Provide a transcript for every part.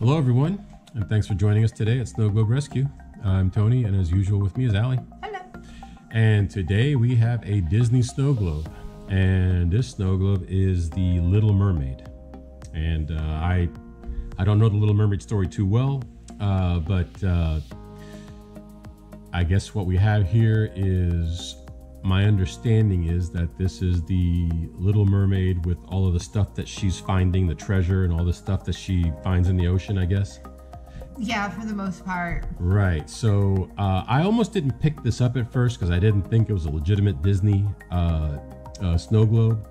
Hello everyone, and thanks for joining us today at Snow Globe Rescue. I'm Tony, and as usual with me is Allie. Hello. And today we have a Disney snow globe, and this snow globe is the Little Mermaid. And I don't know the Little Mermaid story too well, but I guess what we have here is, my understanding is that this is the Little Mermaid with all of the stuff that she's finding, the treasure and all the stuff that she finds in the ocean, I guess. Yeah, for the most part. Right. So I almost didn't pick this up at first because I didn't think it was a legitimate Disney snow globe,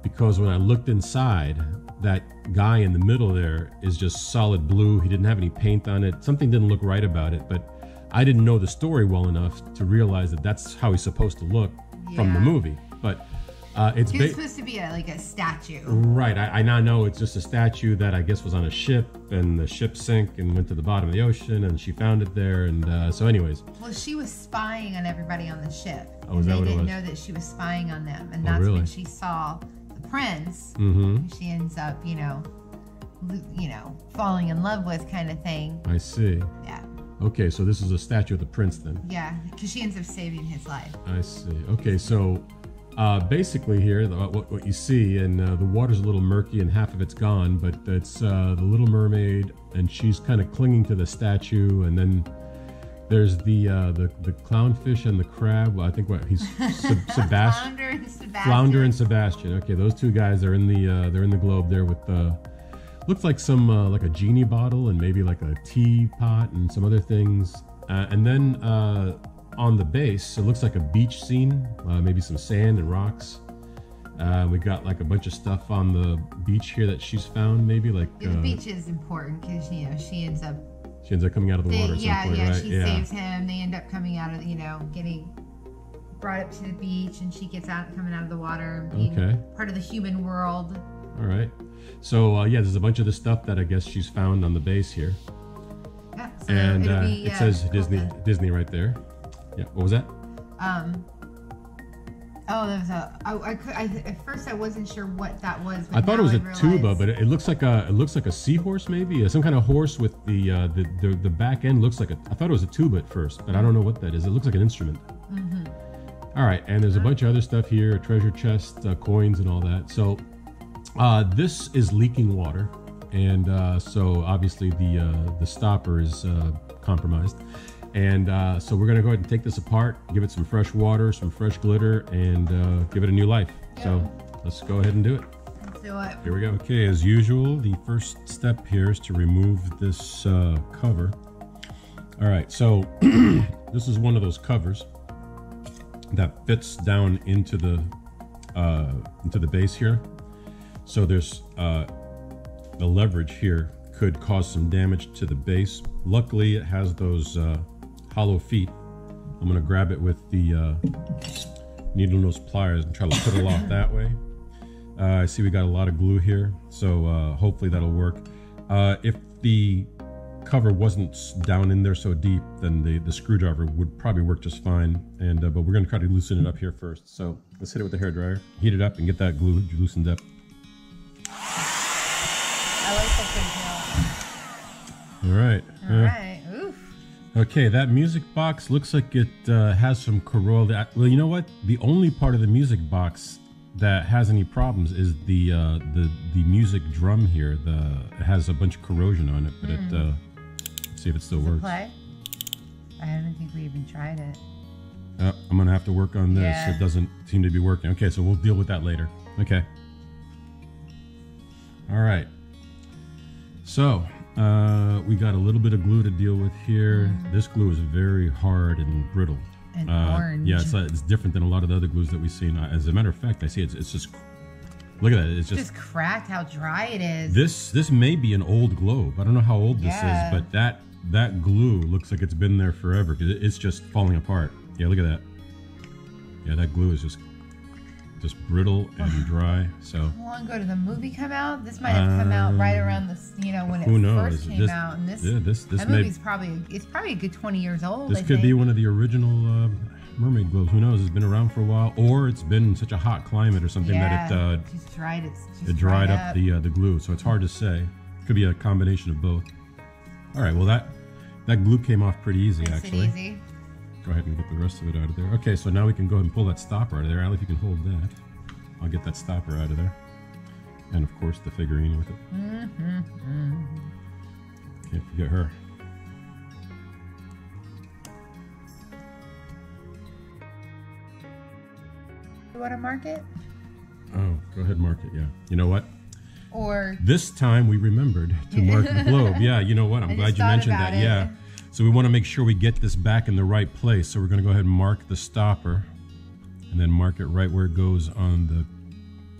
because when I looked inside, that guy in the middle there is just solid blue. He didn't have any paint on it. Something didn't look right about it, but I didn't know the story well enough to realize that that's how he's supposed to look from the movie. But it's supposed to be like a statue. Right. I now know it's just a statue that I guess was on a ship, and the ship sank and went to the bottom of the ocean, and she found it there. And so anyways. Well, she was spying on everybody on the ship. Oh, is that what it was? They didn't know that she was spying on them. And that's when she saw the prince. She ends up, you know, falling in love with, kind of thing. I see. Yeah. Okay, so this is a statue of the prince then? Yeah, because she ends up saving his life. I see. Okay, so basically here, what you see, and the water's a little murky and half of it's gone, but it's the Little Mermaid, and she's kind of clinging to the statue, and then there's the clownfish and the crab. Well, I think he's Sebastian. Flounder and Sebastian. Okay, those two guys are in the globe there with looks like some like a genie bottle and maybe like a teapot and some other things. And then on the base, it looks like a beach scene, maybe some sand and rocks. We got like a bunch of stuff on the beach here that she's found, maybe like. Yeah, the beach is important because she ends up coming out of the water. At some point, right? She saves him. They end up coming out of getting brought up to the beach, and she gets coming out of the water, being part of the human world. All right. So yeah, there's a bunch of the stuff that I guess she's found on the base here. Yeah, so and it says Disney right there. Yeah. What was that? Oh, there was at first I wasn't sure what that was. I thought it was a tuba, but it looks like a seahorse, maybe some kind of horse with the back end looks like I thought it was a tuba at first, but I don't know what that is. It looks like an instrument. All right, and there's a bunch of other stuff here, a treasure chest, coins, and all that. So this is leaking water, and so obviously the stopper is compromised. And so we're gonna go ahead and take this apart, give it some fresh water, some fresh glitter, and give it a new life. Yeah. So let's go ahead and do it. Let's do it. Here we go. Okay, as usual, the first step here is to remove this cover. All right, so this is one of those covers that fits down into the base here. So there's the leverage here could cause some damage to the base. Luckily, it has those hollow feet. I'm gonna grab it with the needle nose pliers and try to put it off that way. I see we got a lot of glue here, so hopefully that'll work. If the cover wasn't down in there so deep, then the screwdriver would probably work just fine. And but we're gonna try to loosen it up here first. So let's hit it with the hairdryer, heat it up, and get that glue loosened up. I like the All right. All right. Oof. Okay, that music box looks like it has some corrosion. Well, you know what? The only part of the music box that has any problems is the music drum here. It has a bunch of corrosion on it, but let's see if it still works. Play? I don't think we even tried it. I'm gonna have to work on this. Yeah. It doesn't seem to be working. Okay, so we'll deal with that later. Okay. All right. So we got a little bit of glue to deal with here. This glue is very hard and brittle. And orange. Yeah, it's different than a lot of the other glues that we've seen. As a matter of fact, I see it's just, look at that. It's just cracked. How dry it is. This may be an old globe. I don't know how old this is, but that glue looks like it's been there forever because it's just falling apart. Yeah, look at that. Yeah, that glue is just brittle and dry. So how long ago did the movie come out? This might have come out right around this, when it first came out. And this movie's probably a good 20 years old. This could be one of the original mermaid globes. Who knows? It's been around for a while, or it's been in such a hot climate or something that it just dried. It dried up the glue. So it's hard to say. Could be a combination of both. All right, well that glue came off pretty easy, Nice actually. and easy. Go ahead and get the rest of it out of there. Okay, so now we can go ahead and pull that stopper out of there. Allie, if you can hold that, I'll get that stopper out of there. And of course the figurine with it. Can't forget her. You want to mark it? Oh, go ahead, mark it, yeah. You know what? Or this time we remembered to mark the globe. Yeah, you know what? I'm glad you mentioned that. Yeah. So we want to make sure we get this back in the right place. So we're going to go ahead and mark the stopper and then mark it right where it goes on the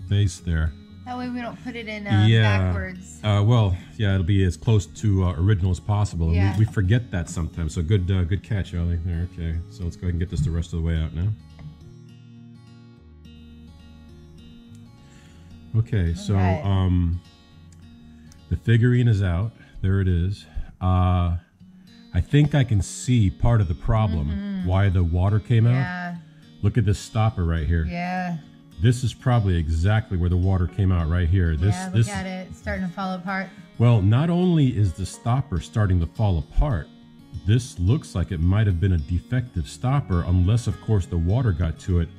base there. That way we don't put it in backwards. Well, yeah, it'll be as close to original as possible. Yeah. We forget that sometimes. So good catch, Ellie. There, okay. So let's go ahead and get this the rest of the way out now. Okay, so the figurine is out. There it is. I think I can see part of the problem, why the water came out. Look at this stopper right here. Yeah. This is probably exactly where the water came out right here. Look at it. It's starting to fall apart. Well, not only is the stopper starting to fall apart, this looks like it might have been a defective stopper, unless, of course, the water got to it.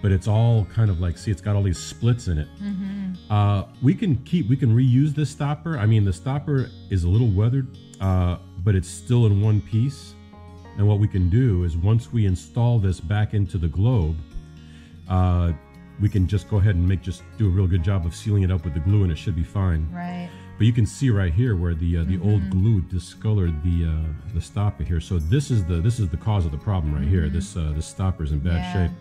But it's all kind of like, see, it's got all these splits in it. We can reuse this stopper. I mean, the stopper is a little weathered, but it's still in one piece. And what we can do is once we install this back into the globe, we can just go ahead and do a real good job of sealing it up with the glue, and it should be fine. Right. But you can see right here where the old glue discolored the stopper here. So this is the cause of the problem right here. This stopper is in bad shape.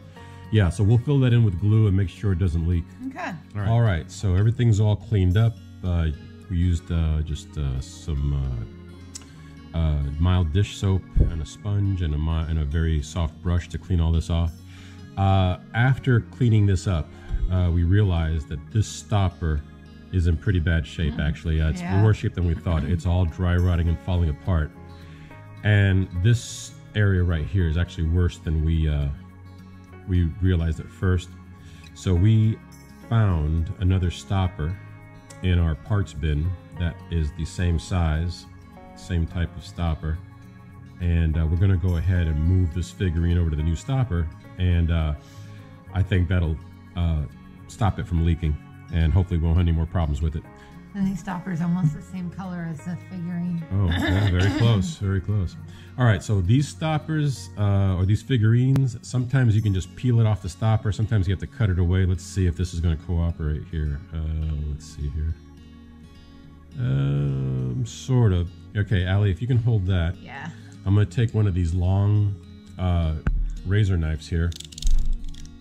Yeah, so we'll fill that in with glue and make sure it doesn't leak. Okay. All right, so everything's all cleaned up. We used just some mild dish soap and a sponge and a very soft brush to clean all this off. After cleaning this up, we realized that this stopper is in pretty bad shape, actually. It's worse shape than we thought. It's all dry rotting and falling apart. And this area right here is actually worse than we realized at first. So we found another stopper in our parts bin that is the same size, same type of stopper, and we're going to go ahead and move this figurine over to the new stopper, and I think that'll stop it from leaking, and hopefully we won't have any more problems with it. I think stopper's almost the same color as the figurine. Oh, yeah, very close, very close. All right, so these stoppers, or these figurines, sometimes you can just peel it off the stopper. Sometimes you have to cut it away. Let's see if this is going to cooperate here. Let's see here. Sort of. Okay, Allie, if you can hold that. Yeah. I'm going to take one of these long razor knives here,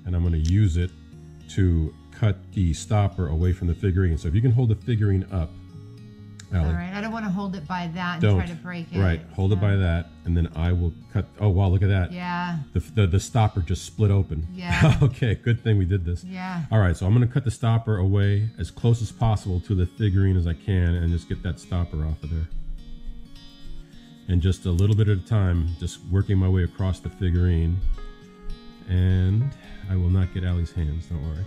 and I'm going to use it to cut the stopper away from the figurine. So if you can hold the figurine up, Allie. All right, I don't want to hold it by that and try to break it. Right, hold it by that, and then I will cut. Oh wow, look at that. Yeah. The stopper just split open. Yeah. Okay, good thing we did this. Yeah. All right, so I'm going to cut the stopper away as close as possible to the figurine as I can, and just get that stopper off of there. And just a little bit at a time, just working my way across the figurine. And I will not get Allie's hands, don't worry.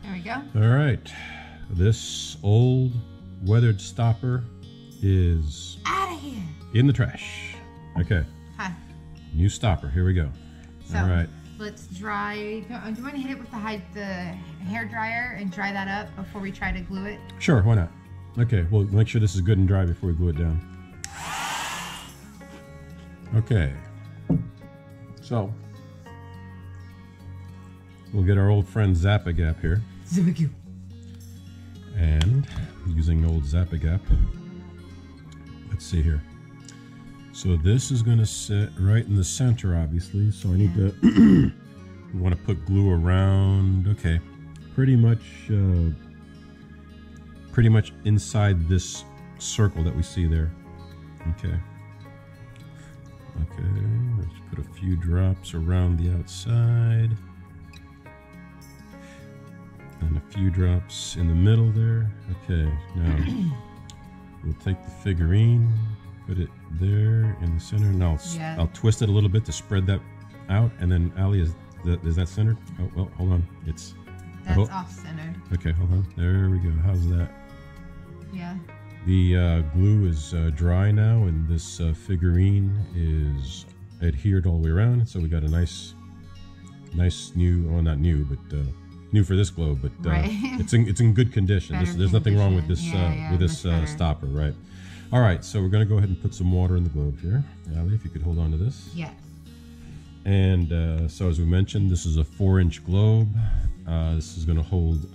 There we go. All right, this old weathered stopper is out of here in the trash. Okay. Hi. New stopper. Here we go. So, all right. Let's dry. Do you want to hit it with the hair dryer and dry that up before we try to glue it? Sure. Why not? Okay. We'll make sure this is good and dry before we glue it down. Okay. So we'll get our old friend Zap-A-Gap here. Zap-A-Gap. And using old Zap-A-Gap. Let's see here. So this is going to sit right in the center, obviously. So I need to, we want to put glue around. Okay, pretty much inside this circle that we see there. Okay. Okay, let's put a few drops around the outside. And a few drops in the middle there. Okay, now we'll take the figurine, put it there in the center. Now I'll twist it a little bit to spread that out, and then Ali, is that centered? Oh, well, hold on. That's off-centered. Okay, hold on. There we go. How's that? Yeah. The glue is dry now, and this figurine is adhered all the way around. So we got a nice new, well, not new, but new for this globe, but right. it's in good condition. There's nothing wrong with this stopper, right? All right, so we're gonna go ahead and put some water in the globe here. Ali, if you could hold on to this. Yes. And so as we mentioned, this is a 4-inch globe. This is gonna hold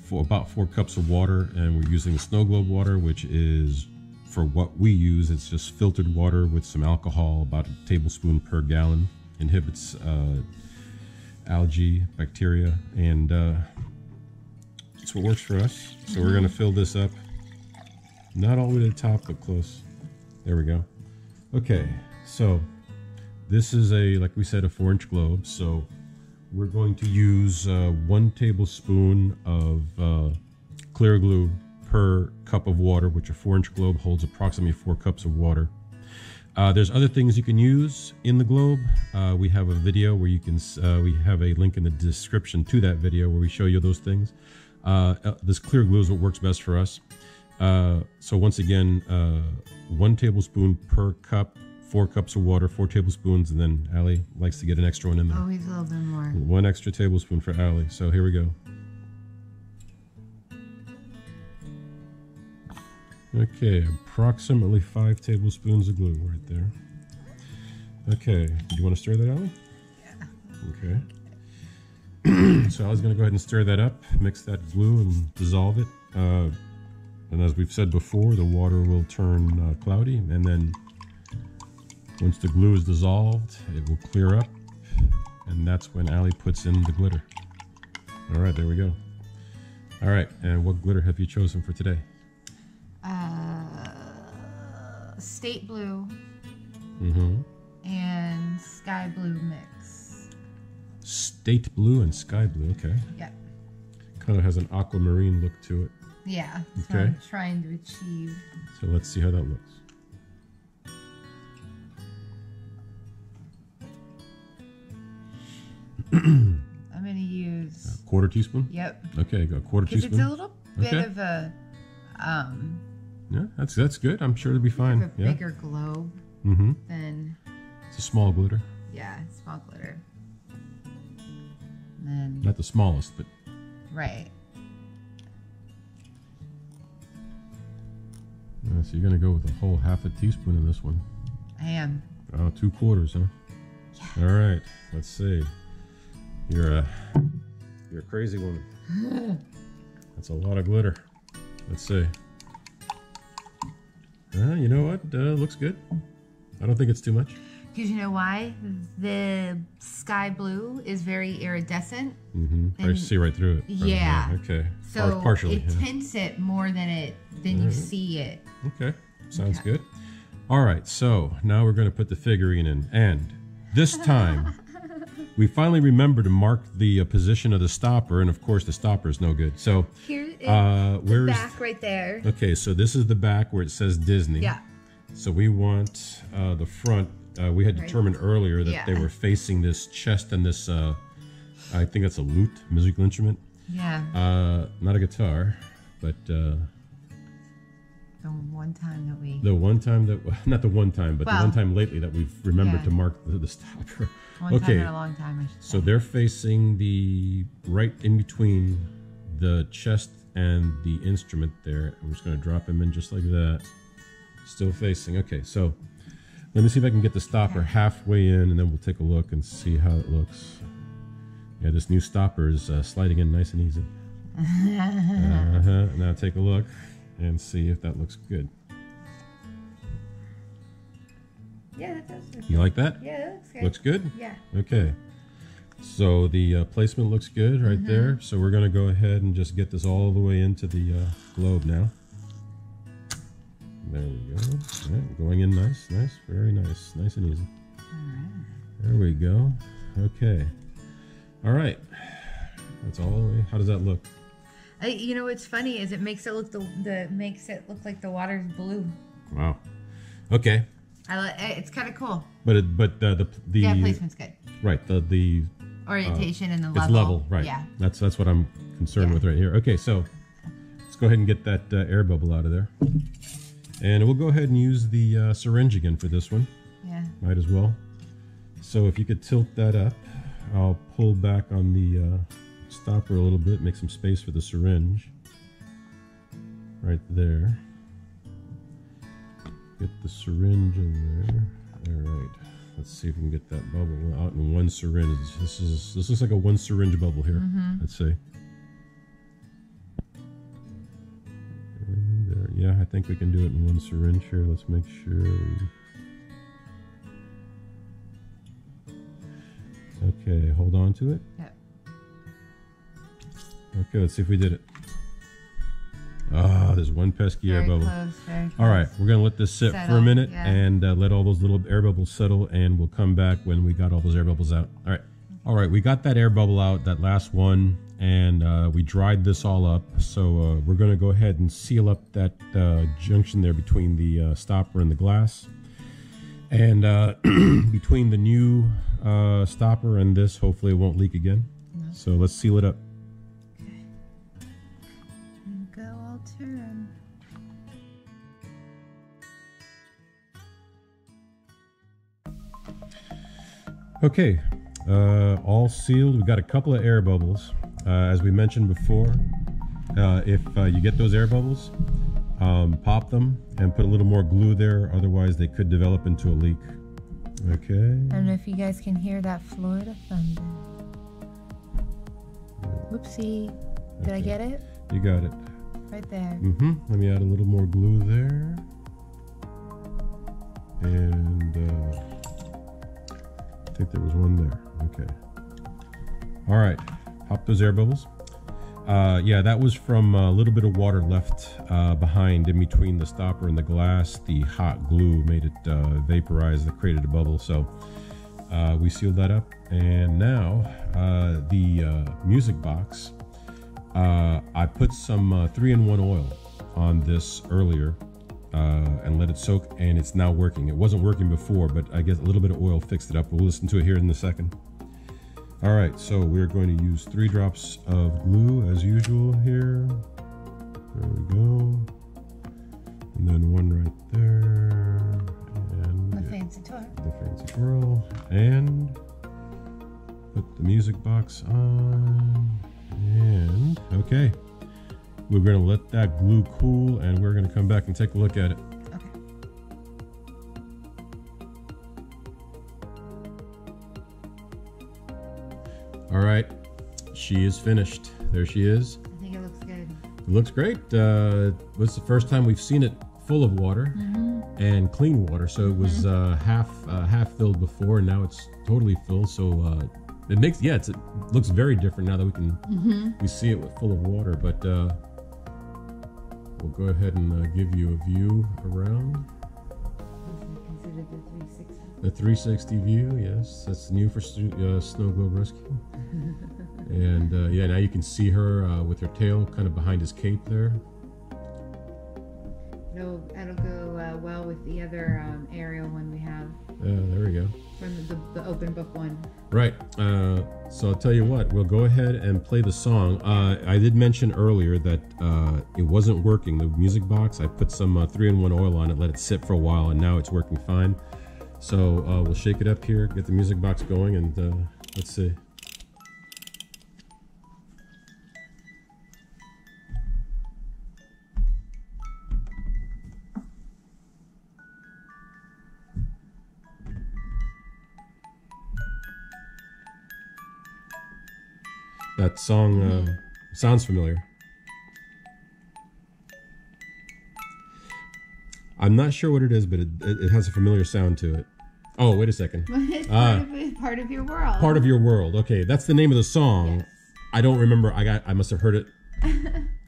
for about 4 cups of water, and we're using the snow globe water, which is, for what we use, it's just filtered water with some alcohol, about a tablespoon per gallon. Inhibits algae, bacteria, and that's what works for us. So we're going to fill this up, not all the way to the top, but close. There we go. Okay, so this is like we said, a 4-inch globe. So we're going to use 1 tablespoon of clear glue per cup of water, which a 4-inch globe holds approximately 4 cups of water. There's other things you can use in the globe. We have a video where you can, we have a link in the description to that video where we show you those things. This clear glue is what works best for us. So once again, 1 tablespoon per cup, 4 cups of water, 4 tablespoons, and then Ali likes to get an extra one in there. Always a little bit more. 1 extra tablespoon for Ali. So here we go. Okay, approximately 5 tablespoons of glue right there. Okay, do you want to stir that, Ali? Yeah. Okay. So Ali's going to go ahead and stir that up, mix that glue and dissolve it. And as we've said before, the water will turn cloudy, and then once the glue is dissolved, it will clear up, and that's when Ali puts in the glitter. All right, there we go. All right, and what glitter have you chosen for today? State blue Mm-hmm. and sky blue mix. State blue and sky blue, okay. Yep. Kind of has an aquamarine look to it. Yeah, that's Okay. what I'm trying to achieve. So let's see how that looks. I'm going to use... A 1/4 teaspoon? Yep. Okay, go 1/4 Because teaspoon. it's a little bit Okay. of a... Yeah, that's good. I'm sure it'll be fine. a Yeah. bigger globe Mm-hmm. than... It's a small glitter. Yeah, small glitter. And then... Not the smallest, but Right. so you're gonna go with a whole 1/2 teaspoon in this one. I am. Oh, 2/4, huh? Yeah. All right. Let's see. You're a crazy woman. That's a lot of glitter. Let's see. You know what? Looks good. I don't think it's too much. Because you know why? The sky blue is very iridescent. Mm-hmm. I see right through it. Yeah. Okay. So partially. it tints it more than you see it. Okay. Sounds good. All right. So now we're going to put the figurine in, and this time we finally remember to mark the position of the stopper, and of course the stopper is no good. So Here is where's the back right there. Okay, so this is the back where it says Disney. Yeah. So we want the front. We had determined earlier that they were facing this chest and this, I think that's a lute, musical instrument. Yeah. Not a guitar, but The one time that we... the one time that, not the one time, but the Well, one time lately that we've remembered yeah. to mark the stopper. One time in a long time, I should say. So they're facing the right in between the chest and the instrument there. I'm just going to drop him in just like that. Still facing. Okay, so let me see if I can get the stopper halfway in, and then we'll take a look and see how it looks. Yeah, this new stopper is sliding in nice and easy. Now take a look and see if that looks good. Yeah, that does look You like that? good. Yeah, that looks good. Looks good? Yeah. Okay. So the placement looks good right there. So we're going to go ahead and just get this all the way into the globe now. There we go. Right, going in nice, nice, very nice, nice and easy. There we go. Okay. All right. That's all the way. How does that look? You know what's funny is it makes it look makes it look like the water's blue. Wow. Okay. It's kind of cool. but the placement's good. Right. The orientation and the level. It's level, right? Yeah. That's what I'm concerned with right here. Okay, so let's go ahead and get that air bubble out of there, and we'll go ahead and use the syringe again for this one. Yeah. Might as well. So if you could tilt that up, I'll pull back on the stopper a little bit, make some space for the syringe. Right there. Get the syringe in there. All right. Let's see if we can get that bubble out in one syringe. This looks like a one syringe bubble here. Let's see. And there. Yeah, I think we can do it in one syringe here. Let's make sure we. Okay, hold on to it. Yep. Okay, let's see if we did it. Ah, there's one pesky air bubble. Very close. All right, we're going to let this sit for a minute and let all those little air bubbles settle, and we'll come back when we got all those air bubbles out. All right, we got that air bubble out, that last one, and we dried this all up. So we're going to go ahead and seal up that junction there between the stopper and the glass. And between the new stopper and this, hopefully it won't leak again. No. So let's seal it up. Okay. Go all turn. Okay, all sealed. We've got a couple of air bubbles. As we mentioned before, if you get those air bubbles, pop them and put a little more glue there, otherwise they could develop into a leak. Okay. I don't know if you guys can hear that Florida thunder. Whoopsie. Did I get it? You got it. Right there. Let me add a little more glue there. And I think there was one there. Okay. All right. Pop those air bubbles. Yeah, that was from a little bit of water left behind in between the stopper and the glass. The hot glue made it vaporize, that created a bubble. So we sealed that up. And now the music box, I put some 3-in-1 oil on this earlier and let it soak, and it's now working. It wasn't working before, but I guess a little bit of oil fixed it up. We'll listen to it here in a second. All right, so we're going to use 3 drops of glue as usual here. There we go. And then one right there. And the fancy twirl. The fancy twirl. And put the music box on. And okay. We're going to let that glue cool, and we're going to come back and take a look at it. All right, she is finished. There she is. I think it looks good. It looks great. It's the first time we've seen it full of water and clean water. So it was half filled before, and now it's totally full. So it makes it looks very different now that we can we see it with full of water. But we'll go ahead and give you a view around. Considered the 360. The 360 view, yes, that's new for Snow Globe Rescue. And yeah, now you can see her with her tail kind of behind his cape there. That'll go well with the other aerial one we have. There we go. From the open book one. Right. So I'll tell you what, we'll go ahead and play the song. I did mention earlier that it wasn't working, the music box. I put some 3-in-1 oil on it, let it sit for a while, and now it's working fine. So we'll shake it up here, get the music box going, and let's see. That song sounds familiar. I'm not sure what it is, but it has a familiar sound to it. Oh, wait a second. Part of your world. Part of your world. Okay, that's the name of the song. Yes. I don't remember. I must have heard it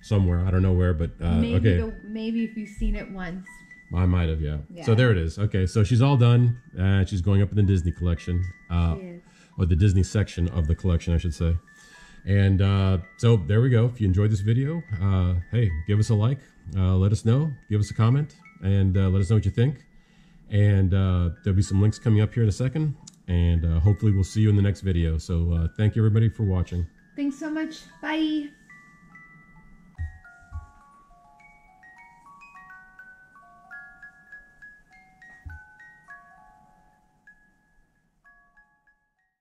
somewhere. I don't know where, but okay. Maybe if you've seen it once. I might have, yeah. So there it is. Okay, so she's all done. She's going up in the Disney collection, or the Disney section of the collection, I should say. And so there we go. If you enjoyed this video, hey, give us a like. Let us know. Give us a comment, and let us know what you think. And there'll be some links coming up here in a second. And hopefully we'll see you in the next video. So thank you everybody for watching. Thanks so much. Bye.